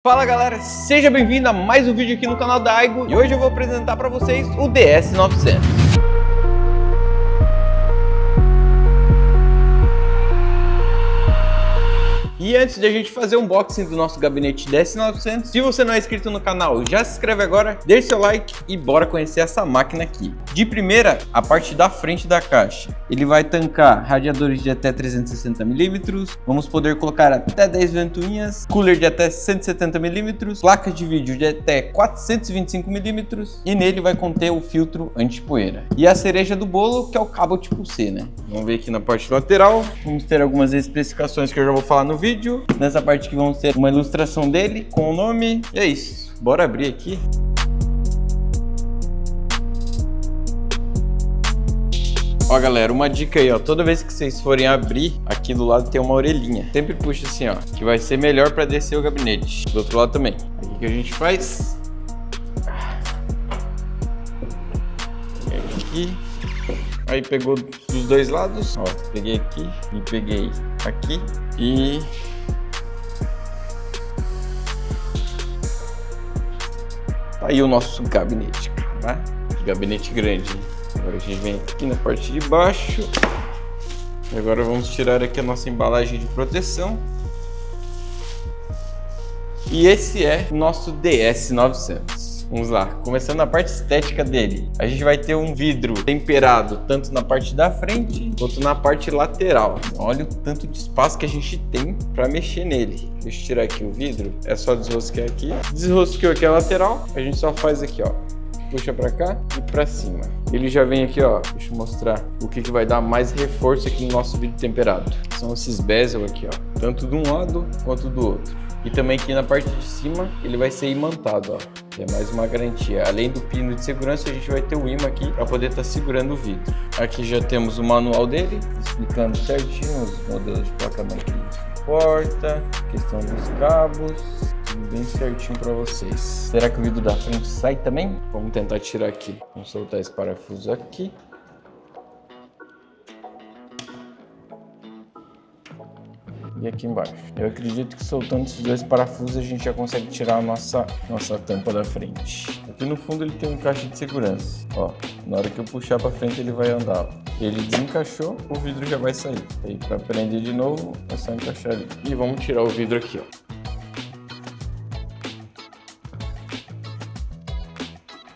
Fala galera, seja bem-vindo a mais um vídeo aqui no canal da Aigo e hoje eu vou apresentar para vocês o DS900. E antes de a gente fazer o unboxing do nosso gabinete DS900, se você não é inscrito no canal, já se inscreve agora, deixe seu like e bora conhecer essa máquina aqui. De primeira, a parte da frente da caixa. Ele vai tancar radiadores de até 360 mm, vamos poder colocar até 10 ventoinhas, cooler de até 170 mm, placas de vídeo de até 425 mm e nele vai conter o filtro anti-poeira. E a cereja do bolo, que é o cabo tipo C, né? Vamos ver aqui na parte lateral, vamos ter algumas especificações que eu já vou falar no vídeo. Nessa parte aqui vamos ter uma ilustração dele com o nome. E é isso, bora abrir aqui. Ó galera, uma dica aí, ó, toda vez que vocês forem abrir, aqui do lado tem uma orelhinha. Sempre puxa assim, ó, que vai ser melhor para descer o gabinete. Do outro lado também. Aí o que a gente faz? Aqui. Aí pegou dos dois lados, ó, peguei aqui e peguei aqui e aí o nosso gabinete, tá? Gabinete grande. Agora a gente vem aqui na parte de baixo e agora vamos tirar aqui a nossa embalagem de proteção. E esse é o nosso DS900. Vamos lá, começando na parte estética dele. A gente vai ter um vidro temperado tanto na parte da frente quanto na parte lateral. Olha o tanto de espaço que a gente tem para mexer nele. Deixa eu tirar aqui o vidro, é só desrosquear aqui. Desrosqueou aqui a lateral, a gente só faz aqui, ó. Puxa para cá e para cima. Ele já vem aqui, ó. Deixa eu mostrar o que vai dar mais reforço aqui no nosso vidro temperado. São esses bezel aqui, ó. Tanto de um lado quanto do outro. E também aqui na parte de cima ele vai ser imantado, ó. Que é mais uma garantia. Além do pino de segurança, a gente vai ter o imã aqui para poder estar segurando o vidro. Aqui já temos o manual dele, explicando certinho os modelos de placa-mãe que porta, questão dos cabos, tudo bem certinho para vocês. Será que o vidro da frente sai também? Vamos tentar tirar aqui. Vamos soltar esse parafuso aqui. E aqui embaixo. Eu acredito que soltando esses dois parafusos a gente já consegue tirar a nossa tampa da frente. Aqui no fundo ele tem um encaixe de segurança. Ó, na hora que eu puxar para frente ele vai andar. Ele desencaixou, o vidro já vai sair. Aí para prender de novo é só encaixar ali. E vamos tirar o vidro aqui, ó.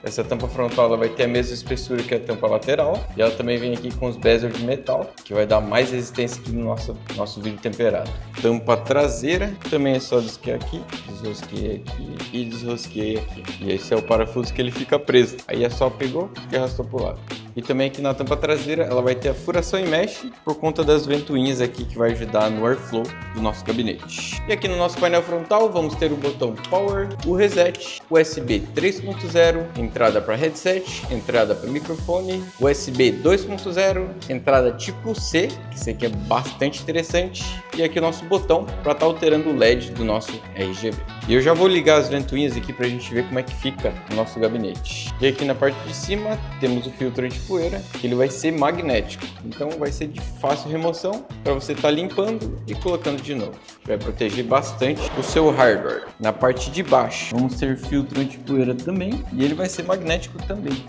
Essa tampa frontal ela vai ter a mesma espessura que a tampa lateral e ela também vem aqui com os bezel de metal, que vai dar mais resistência aqui no nosso vidro temperado. Tampa traseira, também é só desrosquear aqui, desrosqueei aqui e desrosqueei aqui. E esse é o parafuso que ele fica preso. Aí é só pegou e arrastou pro lado. E também aqui na tampa traseira ela vai ter a furação em mesh por conta das ventoinhas aqui que vai ajudar no airflow do nosso gabinete. E aqui no nosso painel frontal vamos ter o botão Power, o Reset, USB 3.0, entrada para headset, entrada para microfone, USB 2.0, entrada tipo C, que isso aqui é bastante interessante, e aqui o nosso botão para estar alterando o LED do nosso RGB. E eu já vou ligar as ventoinhas aqui para a gente ver como é que fica o nosso gabinete. E aqui na parte de cima temos o filtro anti-poeira, que ele vai ser magnético, então vai ser de fácil remoção para você estar limpando e colocando de novo. Vai proteger bastante o seu hardware. Na parte de baixo vamos ter filtro anti-poeira também e ele vai ser magnético também.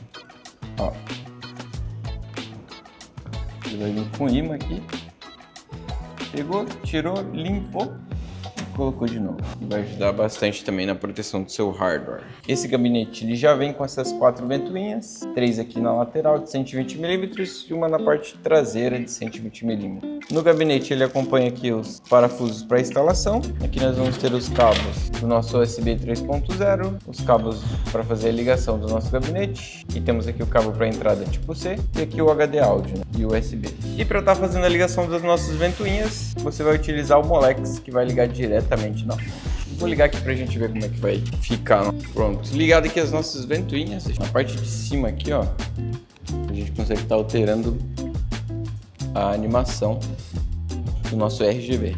Ó. Ele vai vir com imã aqui. Pegou, tirou, limpou. Colocou de novo. Vai ajudar bastante também na proteção do seu hardware. Esse gabinete ele já vem com essas 4 ventoinhas, 3 aqui na lateral de 120 mm e uma na parte traseira de 120 mm. No gabinete ele acompanha aqui os parafusos para instalação. Aqui nós vamos ter os cabos do nosso USB 3.0, os cabos para fazer a ligação do nosso gabinete e temos aqui o cabo para entrada tipo C e aqui o HD áudio, né? E o USB. E para estar fazendo a ligação das nossas ventoinhas, você vai utilizar o Molex que vai ligar diretamente na fonte. Vou ligar aqui pra gente ver como é que vai ficar. Pronto, ligado aqui as nossas ventoinhas. Na parte de cima aqui, ó, a gente consegue estar alterando a animação do nosso RGB.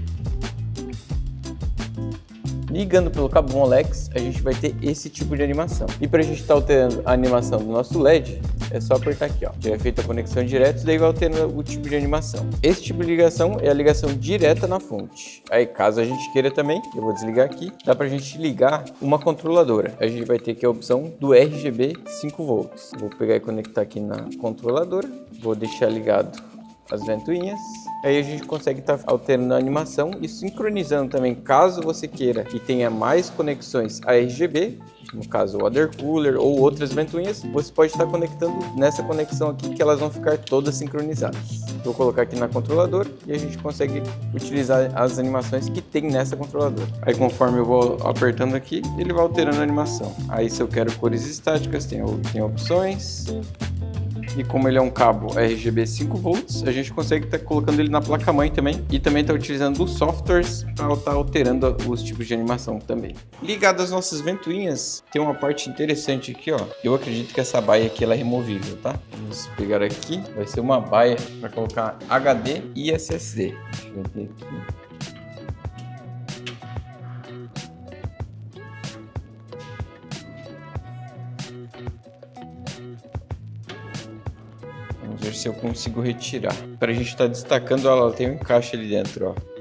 ligando pelo cabo Molex, a gente vai ter esse tipo de animação. E para a gente estar alterando a animação do nosso LED, é só apertar aqui, ó. Já é feita a conexão direta, daí vai alterando o tipo de animação. Esse tipo de ligação é a ligação direta na fonte. Aí, caso a gente queira também, eu vou desligar aqui, dá pra gente ligar uma controladora. A gente vai ter aqui a opção do RGB 5 volts. Vou pegar e conectar aqui na controladora, vou deixar ligado as ventoinhas. Aí a gente consegue estar alterando a animação e sincronizando também, caso você queira e tenha mais conexões a RGB, no caso o water cooler ou outras ventoinhas, você pode estar conectando nessa conexão aqui que elas vão ficar todas sincronizadas. Vou colocar aqui na controladora e a gente consegue utilizar as animações que tem nessa controladora. Aí conforme eu vou apertando aqui, ele vai alterando a animação. Aí se eu quero cores estáticas, tem opções. E como ele é um cabo RGB 5 volts, a gente consegue estar colocando ele na placa-mãe também. E também está utilizando os softwares para estar alterando os tipos de animação também. Ligado às nossas ventoinhas, tem uma parte interessante aqui, ó. Eu acredito que essa baia aqui ela é removível, tá? Vamos pegar aqui, vai ser uma baia para colocar HD e SSD. Deixa eu ver aqui. Vamos ver se eu consigo retirar. Para a gente estar destacando ela tem um encaixe ali dentro, ó.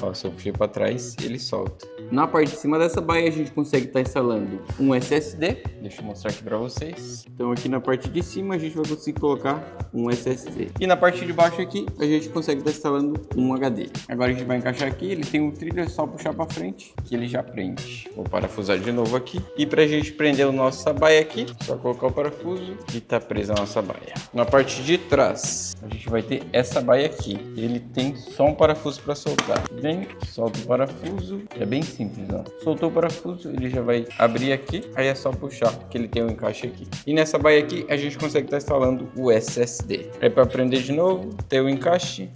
Ó, se eu puxei para trás, ele solta. Na parte de cima dessa baia a gente consegue estar instalando um SSD. Deixa eu mostrar aqui para vocês. Então aqui na parte de cima a gente vai conseguir colocar um SSD. E na parte de baixo aqui a gente consegue estar instalando um HD. Agora a gente vai encaixar aqui, ele tem um trilho, é só puxar para frente que ele já prende. Vou parafusar de novo aqui. E para a gente prender a nossa baia aqui, só colocar o parafuso e tá presa a nossa baia. Na parte de trás a gente vai ter essa baia aqui. Ele tem só um parafuso para soltar. Vem, solta o parafuso, é bem simples, ó. Soltou o parafuso, ele já vai abrir aqui, aí é só puxar, que ele tem um encaixe aqui. E nessa baia aqui, a gente consegue estar instalando o SSD. Aí para prender de novo, tem o encaixe.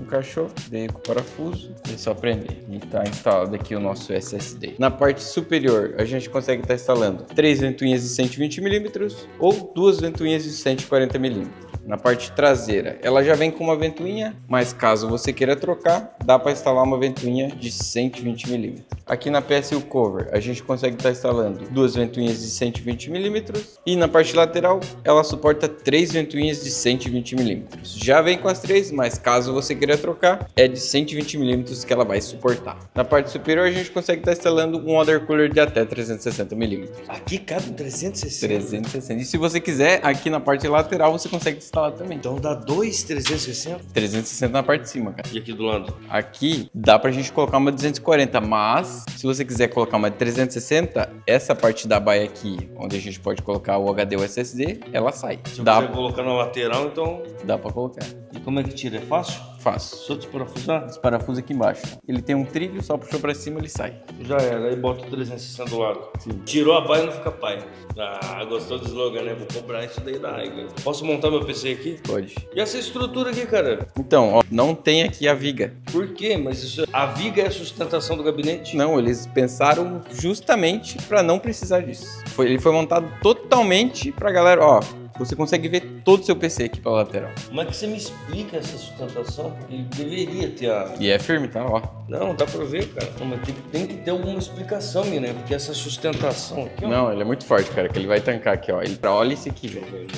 Encaixou, dei com o parafuso, é só prender. E está instalado aqui o nosso SSD. Na parte superior, a gente consegue estar instalando 3 ventoinhas de 120 mm ou 2 ventoinhas de 140 mm. Na parte traseira, ela já vem com uma ventoinha, mas caso você queira trocar, dá para instalar uma ventoinha de 120 mm. Aqui na PSU Cover, a gente consegue estar instalando 2 ventoinhas de 120 mm e na parte lateral, ela suporta 3 ventoinhas de 120 mm. Já vem com as 3, mas caso você queira trocar, é de 120 mm que ela vai suportar. Na parte superior, a gente consegue estar instalando um water cooler de até 360 mm. Aqui cabe um 360? 360. E se você quiser, aqui na parte lateral, você consegue instalar também. Então dá 2 360? 360 na parte de cima, cara. E aqui do lado? Aqui dá pra gente colocar uma 240, mas se você quiser colocar uma 360, essa parte da baia aqui, onde a gente pode colocar o HD ou o SSD, ela sai. Se eu quiser colocar na lateral, então... Dá pra colocar. E como é que tira? É fácil? Fácil. Só desparafusar? Desparafusa aqui embaixo. Ele tem um trilho, só puxou pra cima ele sai. Já era, aí bota o 360 do lado. Sim. Tirou a baia, não fica pai. Ah, gostou do slogan, né? Vou cobrar isso daí da Aiga. Posso montar meu PC aqui? Pode. E essa estrutura aqui, cara? Então, ó, não tem aqui a viga. Por quê? Mas isso, a viga é a sustentação do gabinete? Não, eles pensaram justamente pra não precisar disso. Ele foi montado totalmente pra galera, ó. Você consegue ver todo o seu PC aqui pela lateral. Como é que você me explica essa sustentação? Porque ele deveria ter a... E é firme, tá? Ó. Não, dá pra ver, cara. Não, mas tem que ter alguma explicação, né? Porque essa sustentação aqui, ó... Não, ele é muito forte, cara, que ele vai tancar aqui, ó. Olha esse aqui, velho.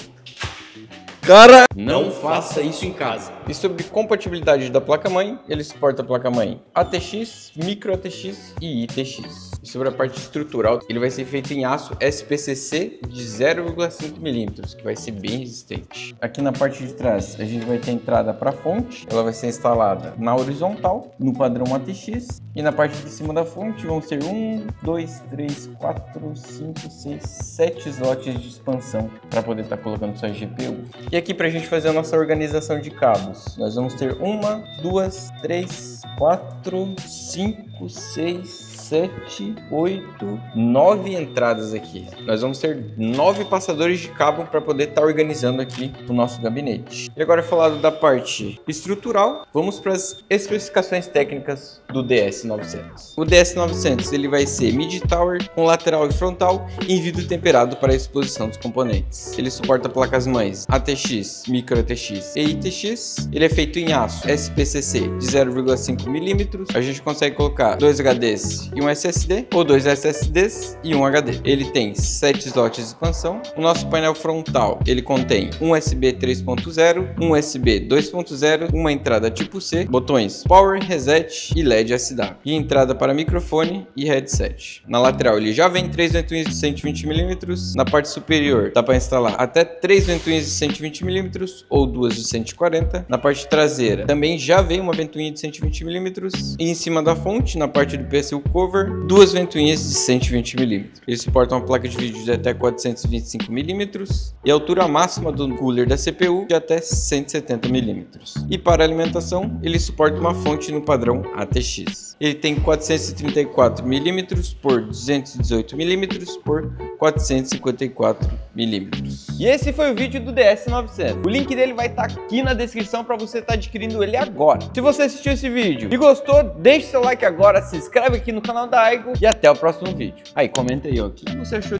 Cara, não faça isso em casa. E sobre compatibilidade da placa-mãe, ele suporta a placa-mãe ATX, Micro ATX e ITX. E sobre a parte estrutural, ele vai ser feito em aço SPCC de 0,5 mm, que vai ser bem resistente. Aqui na parte de trás, a gente vai ter a entrada para a fonte. Ela vai ser instalada na horizontal, no padrão ATX. E na parte de cima da fonte vão ser 1, 2, 3, 4, 5, 6, 7 slots de expansão para poder estar colocando sua GPU. E aqui para a gente fazer a nossa organização de cabos, nós vamos ter 1, 2, 3, 4, 5, 6, 7, 8, 9 entradas aqui. Nós vamos ter 9 passadores de cabo para poder estar organizando aqui o nosso gabinete. E agora, falado da parte estrutural, vamos para as especificações técnicas do DS900. O DS900 ele vai ser mid-tower com lateral e frontal em vidro temperado para a exposição dos componentes. Ele suporta placas-mães ATX, Micro ATX e ITX. Ele é feito em aço SPCC de 0,5 mm. A gente consegue colocar 2 HDs e um SSD, ou 2 SSDs e um HD. Ele tem 7 slots de expansão. O nosso painel frontal ele contém um USB 3.0, um USB 2.0, uma entrada tipo C, botões Power, Reset e LED SW, e entrada para microfone e headset. Na lateral ele já vem 3 ventoinhas de 120 mm. Na parte superior dá para instalar até 3 ventoinhas de 120 mm ou 2 de 140. Na parte traseira também já vem uma ventoinha de 120 mm. E em cima da fonte, na parte do PSU cover, 2 ventoinhas de 120 mm. Ele suporta uma placa de vídeo de até 425 mm e a altura máxima do cooler da CPU de até 170 mm. E para alimentação, ele suporta uma fonte no padrão ATX. Ele tem 434 mm por 218 mm por 454 mm. E esse foi o vídeo do DS900. O link dele vai estar aqui na descrição para você estar adquirindo ele agora. Se você assistiu esse vídeo e gostou, deixe seu like agora, se inscreve aqui no canal da Aigo e até o próximo vídeo. Aí, comenta aí, ó, o que você achou